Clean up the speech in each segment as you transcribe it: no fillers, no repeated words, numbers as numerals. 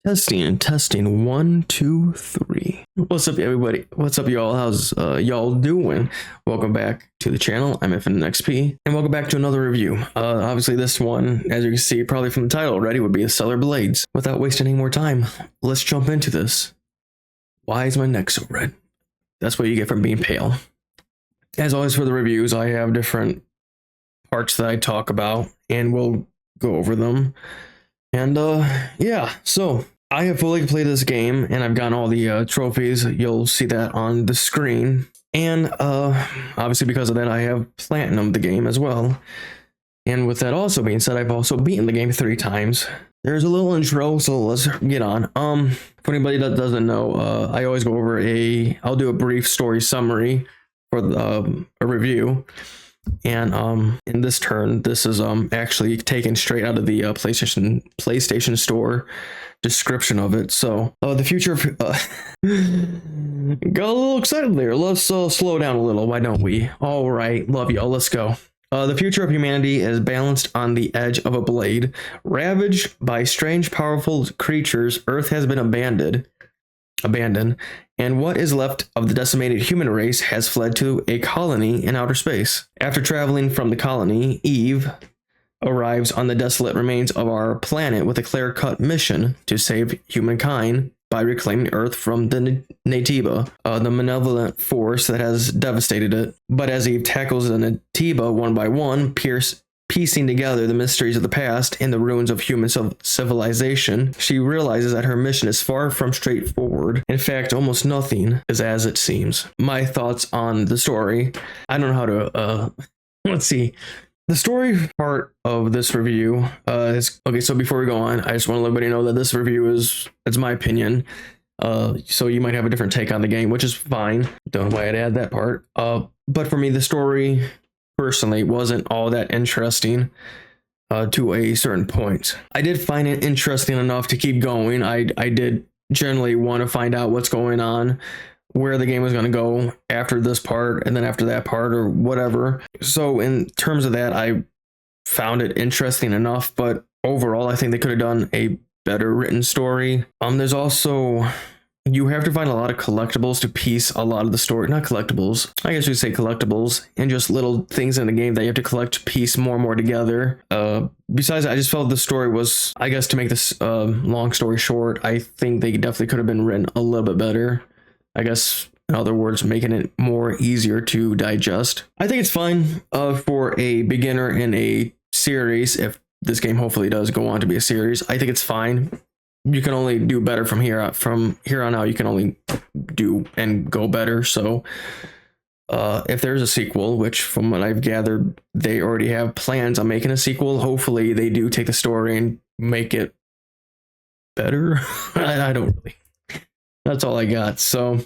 Testing and testing. 1, 2, 3. What's up, everybody? What's up, y'all? How's y'all doing? Welcome back to the channel. I'm FNXP, and welcome back to another review. Obviously, this one, as you can see, probably from the title already, would be the Stellar Blades. Without wasting any more time, let's jump into this. Why is my neck so red? That's what you get from being pale. As always, for the reviews, I have different parts that I talk about, and we'll go over them. And yeah, so I have fully completed this game, and I've gotten all the trophies. You'll see that on the screen. And obviously, because of that, I have platinumed the game as well. And with that also being said, I've also beaten the game 3 times. There's a little intro, so let's get on. For anybody that doesn't know, I always go over I'll do a brief story summary for a review. And in this turn, this is actually taken straight out of the PlayStation Store description of it. So the future of got a little excited there. Let's slow down a little. Why don't we? All right, love y'all. Let's go. The future of humanity is balanced on the edge of a blade. Ravaged by strange, powerful creatures, Earth has been abandoned, and what is left of the decimated human race has fled to a colony in outer space. After traveling from the colony, Eve arrives on the desolate remains of our planet with a clear-cut mission to save humankind by reclaiming Earth from the Naytiba, the malevolent force that has devastated it. But as Eve tackles the Naytiba one by one, piecing together the mysteries of the past and the ruins of human civilization, she realizes that her mission is far from straightforward. In fact, almost nothing is as it seems. My thoughts on the story. I don't know how to, let's see. The story part of this review is, okay, so before we go on, I just want to let everybody know that this review it's my opinion. So you might have a different take on the game, which is fine. Don't know why I'd add that part. But for me, the story personally wasn't all that interesting to a certain point. I did find it interesting enough to keep going. I did generally want to find out what's going on, where the game was going to go after this part and then after that part or whatever. So in terms of that, I found it interesting enough, but overall I think they could have done a better written story. There's also, you have to find a lot of collectibles to piece a lot of the story. Not collectibles, I guess you'd say collectibles, and just little things in the game that you have to collect to piece more and more together. Besides, I just felt the story was, I guess to make this long story short, I think they definitely could have been written a little bit better. I guess, in other words, making it more easier to digest. I think it's fine for a beginner in a series. If this game hopefully does go on to be a series, I think it's fine. You can only do better from here on out. You can only do and go better. So if there's a sequel, which from what I've gathered, they already have plans on making a sequel, hopefully they do take the story and make it better. I don't really. That's all I got. So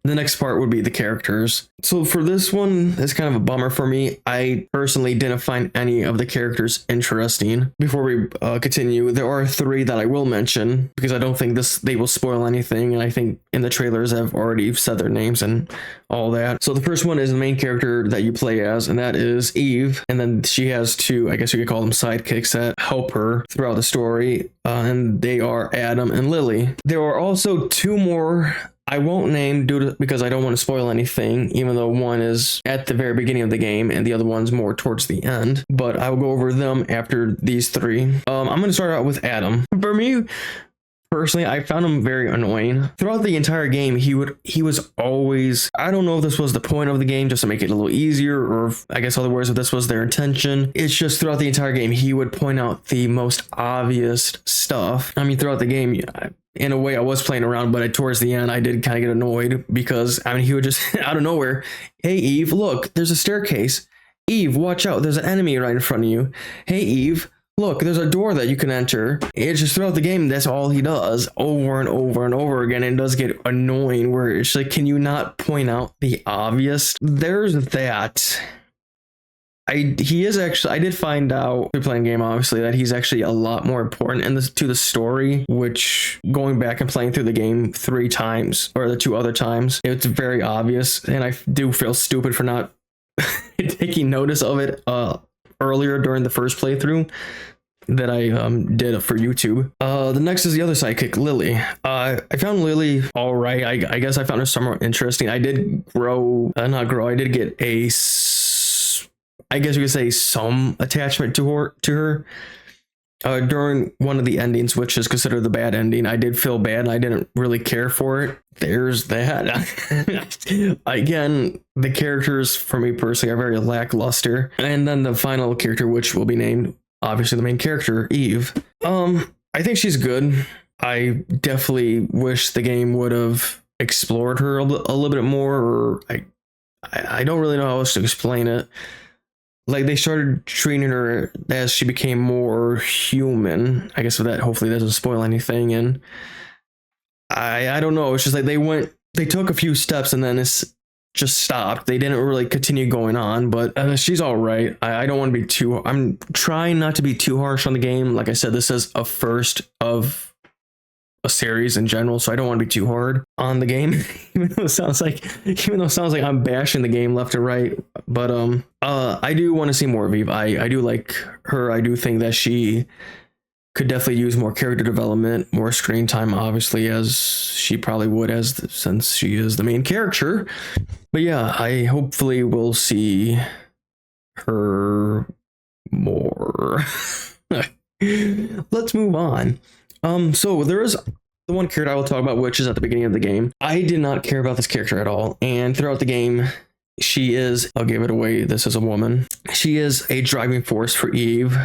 the next part would be the characters. So for this one, it's kind of a bummer for me. I personally didn't find any of the characters interesting. Before we continue, there are 3 that I will mention because I don't think they will spoil anything, and I think in the trailers I've already said their names and all that. So the first one is the main character that you play as, and that is Eve, and then she has 2, I guess you could call them sidekicks that help her throughout the story, and they are Adam and Lily. There are also 2 more I won't name because I don't want to spoil anything, even though one is at the very beginning of the game and the other one's more towards the end. But I will go over them after these 3. I'm going to start out with Adam. For me, personally, I found him very annoying. Throughout the entire game, he was always, I don't know if this was the point of the game, just to make it a little easier, or if, I guess other words, if this was their intention. It's just throughout the entire game, he would point out the most obvious stuff. I mean, throughout the game, in a way I was playing around, but towards the end I did kind of get annoyed because I mean he would just out of nowhere, hey Eve, look, there's a staircase. Eve, watch out, there's an enemy right in front of you. Hey Eve, look, there's a door that you can enter. It's just throughout the game, that's all he does over and over and over again. And it does get annoying where it's like, can you not point out the obvious? There's that. I did find out through playing the game, obviously, that he's actually a lot more important to the story, which going back and playing through the game 3 times, or the 2 other times, it's very obvious, and I do feel stupid for not taking notice of it earlier during the first playthrough. that I did for YouTube. The next is the other sidekick, Lily. I found Lily all right. I guess I found her somewhat interesting. I did not grow. I did get I guess you could say some attachment to her. During one of the endings, which is considered the bad ending, I did feel bad and I didn't really care for it. There's that. Again, the characters for me personally are very lackluster. And then the final character, which will be named, obviously the main character, Eve. I think she's good. I definitely wish the game would have explored her a little bit more, or I don't really know how else to explain it. Like, they started treating her as she became more human. I guess that hopefully doesn't spoil anything. And I don't know. It's just like they took a few steps and then it's just stopped. They didn't really continue going on, but she's all right. I don't want to be I'm trying not to be too harsh on the game. Like I said, this is a first of a series in general, so I don't want to be too hard on the game, even though it sounds like I'm bashing the game left or right. But I do want to see more of Eve. I do like her. I do think that she could definitely use more character development, more screen time, obviously, as she probably would, since she is the main character. But yeah, I hopefully will see her more. Let's move on. So there is the one character I will talk about, which is at the beginning of the game. I did not care about this character at all. And throughout the game, I'll give it away, this is a woman. She is a driving force for Eve.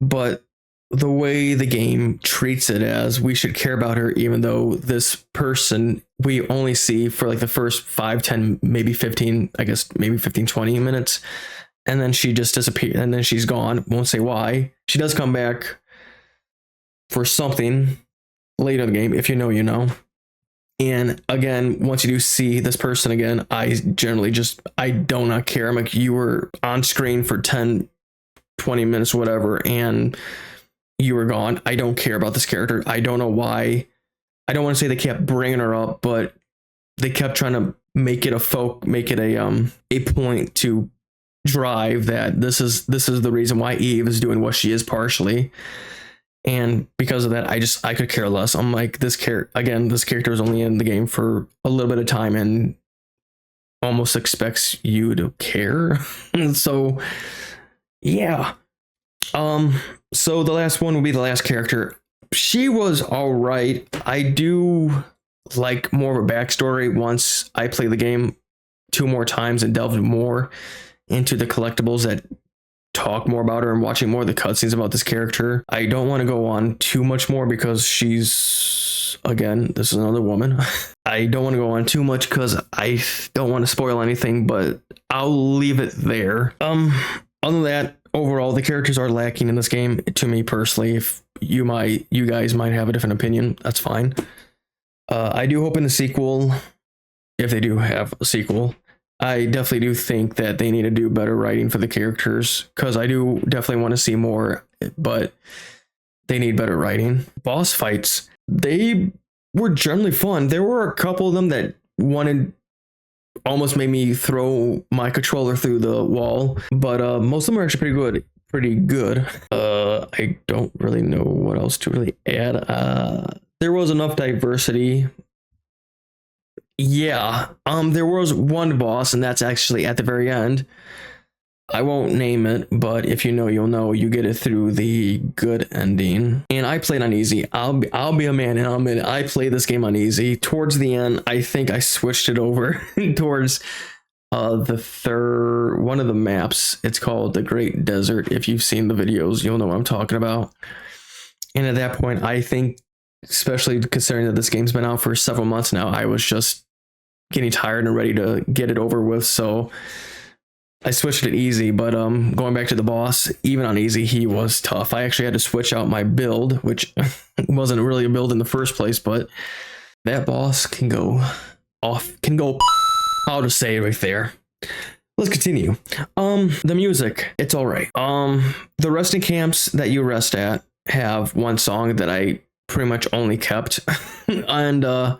But the way the game treats it as we should care about her, even though this person we only see for like the first 5, 10, maybe 15, I guess maybe 15, 20 minutes. And then she just disappears and then she's gone. Won't say why. She does come back for something later in the game. If you know, you know. And again, once you do see this person again, I do not care. I'm like, you were on screen for 10, 20 minutes, whatever, and you were gone. I don't care about this character. I don't know why. I don't want to say they kept bringing her up, but they kept trying to make it a point to drive that this is the reason why Eve is doing what she is partially. And because of that, I could care less. I'm like, this character is only in the game for a little bit of time and almost expects you to care. So yeah. So the last one will be the last character. She was all right. I do like more of a backstory once I play the game 2 more times and delve more into the collectibles that talk more about her and watching more of the cutscenes about this character. I don't want to go on too much more because this is another woman. I don't want to go on too much because I don't want to spoil anything, but I'll leave it there. Other than that, overall, the characters are lacking in this game to me personally. If you guys might have a different opinion, that's fine. I do hope in the sequel, if they do have a sequel, I definitely do think that they need to do better writing for the characters, because I do definitely want to see more, but they need better writing. Boss fights, they were generally fun. There were a couple of them that almost made me throw my controller through the wall, but most of them are actually pretty good. I don't really know what else to really add. There was enough diversity. Yeah, there was one boss, and that's actually at the very end. I won't name it, but if you know, you'll know. You get it through the good ending. And I played on easy. I'll be a man and I'll admit it, I played this game on easy. Towards the end, I think I switched it over towards the third one of the maps. It's called the Great Desert. If you've seen the videos, you'll know what I'm talking about. And at that point, I think, especially considering that this game's been out for several months now, I was just getting tired and ready to get it over with, so I switched it easy. But going back to the boss, even on easy, he was tough. I actually had to switch out my build, which wasn't really a build in the first place, but that boss can go I'll just say it right there. Let's continue. The music, it's all right. The resting camps that you rest at have one song that I pretty much only kept, and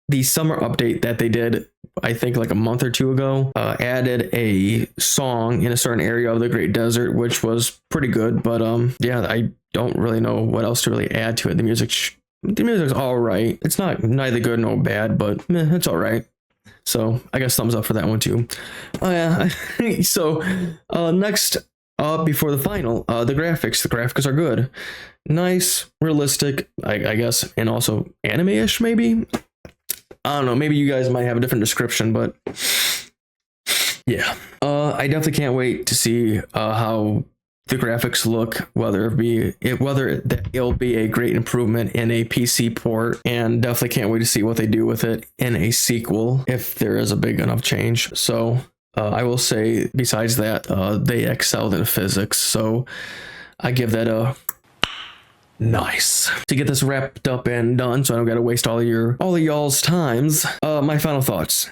the summer update that they did, I think like a month or two ago, added a song in a certain area of the Great Desert, which was pretty good. But yeah, I don't really know what else to really add to it. The music's all right. It's not neither good nor bad, but it's all right. So I guess thumbs up for that one too. Oh yeah. So next up before the final, the graphics. The graphics are good, nice, realistic, I guess, and also anime-ish maybe. I don't know. Maybe you guys might have a different description, but yeah. I definitely can't wait to see how the graphics look, whether it'll be a great improvement in a PC port, and definitely can't wait to see what they do with it in a sequel if there is a big enough change. So I will say, besides that, they excelled in physics, so I give that a nice. To get this wrapped up and done, so I don't gotta waste all of y'all's times. My final thoughts.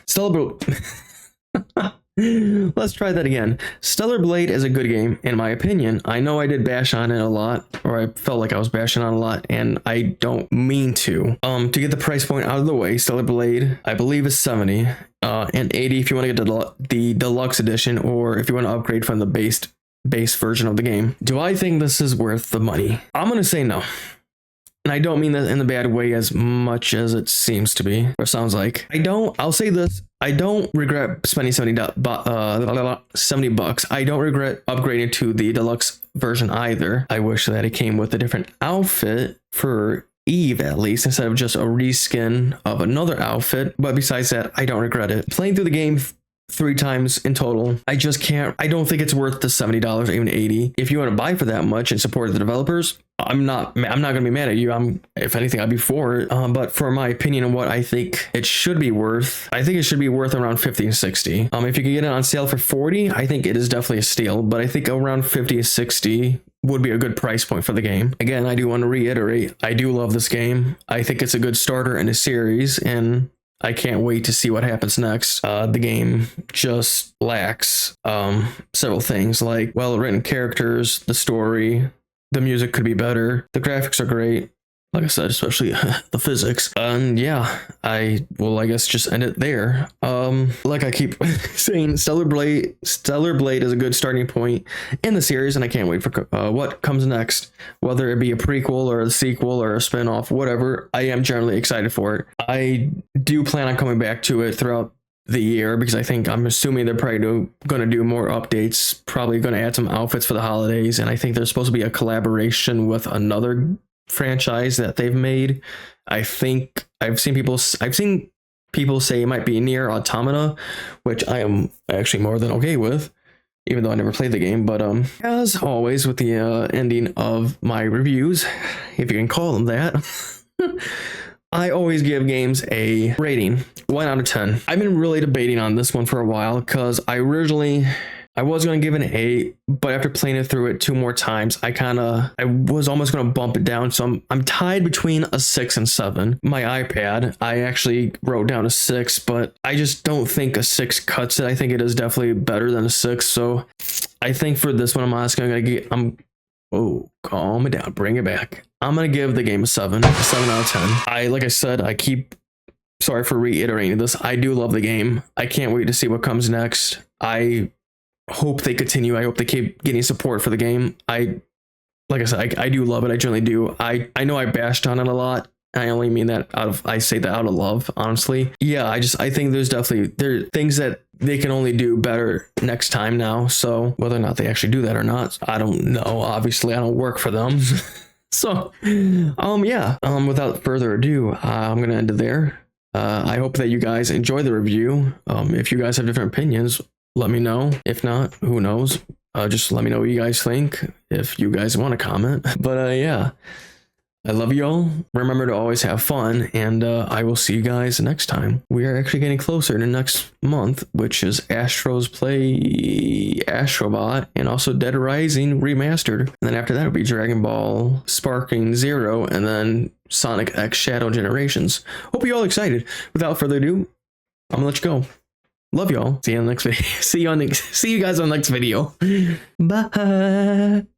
Let's try that again. Stellar Blade is a good game, in my opinion. I know I did bash on it a lot, or I felt like I was bashing on it a lot, and I don't mean to. To get the price point out of the way, Stellar Blade, I believe, is 70, and 80 if you want to get the deluxe edition, or if you want to upgrade from the base version of the game. Do I think this is worth the money? I'm gonna say no. And I don't mean that in a bad way as much as it seems to be, or sounds like. I'll say this, I don't regret spending 70 bucks. I don't regret upgrading to the deluxe version either. I wish that it came with a different outfit for Eve, at least, instead of just a reskin of another outfit. But besides that, I don't regret it. Playing through the game 3 times in total, I don't think it's worth the $70 or even 80. If you want to buy for that much and support the developers, I'm not gonna be mad at you. If anything, I'd be for it. But for my opinion on what I think it should be worth, I think it should be worth around 50 and 60. If you can get it on sale for 40, I think it is definitely a steal, but I think around 50 to 60 would be a good price point for the game. Again, I do want to reiterate, I do love this game. I think it's a good starter in a series, and I can't wait to see what happens next. The game just lacks several things, like well-written characters, the story, the music could be better, the graphics are great, like I said, especially the physics. And yeah, I guess just end it there. Like I keep saying, Stellar Blade is a good starting point in the series, and I can't wait for what comes next, whether it be a prequel or a sequel or a spin-off, whatever. I am generally excited for it. I do plan on coming back to it throughout the year, because I'm assuming they're probably going to do more updates, probably going to add some outfits for the holidays, and I think there's supposed to be a collaboration with another franchise that they've made. I think I've seen people say it might be Nier Automata, which I am actually more than okay with, even though I never played the game. But as always with the ending of my reviews, if you can call them that, I always give games a rating, 1 out of 10. I've been really debating on this one for a while, because I was going to give it an 8, but after playing it through it 2 more times, I was almost going to bump it down. So I'm tied between a 6 and 7. My iPad, I actually wrote down a 6, but I just don't think a 6 cuts it. I think it is definitely better than a 6. So I think for this one, calm it down, bring it back. I'm going to give the game a 7 out of 10. Like I said, sorry for reiterating this, I do love the game. I can't wait to see what comes next. I hope they continue. I hope they keep getting support for the game. Like I said, I do love it. I generally do. I know I bashed on it a lot. I only mean that I say that out of love, honestly. Yeah, I think there are things that they can only do better next time now. So whether or not they actually do that or not, I don't know. Obviously, I don't work for them. So, yeah, without further ado, I'm going to end it there. I hope that you guys enjoy the review. If you guys have different opinions, let me know. If not, who knows? Just let me know what you guys think if you guys want to comment. But yeah, I love you all. Remember to always have fun, and I will see you guys next time. We are actually getting closer to next month, which is Astro's Play Astrobot, and also Dead Rising Remastered. And then after that, it'll be Dragon Ball Sparking Zero, and then Sonic X Shadow Generations. Hope you're all excited. Without further ado, I'm gonna let you go. Love y'all. See you on the next video. See you guys on the next video. Bye.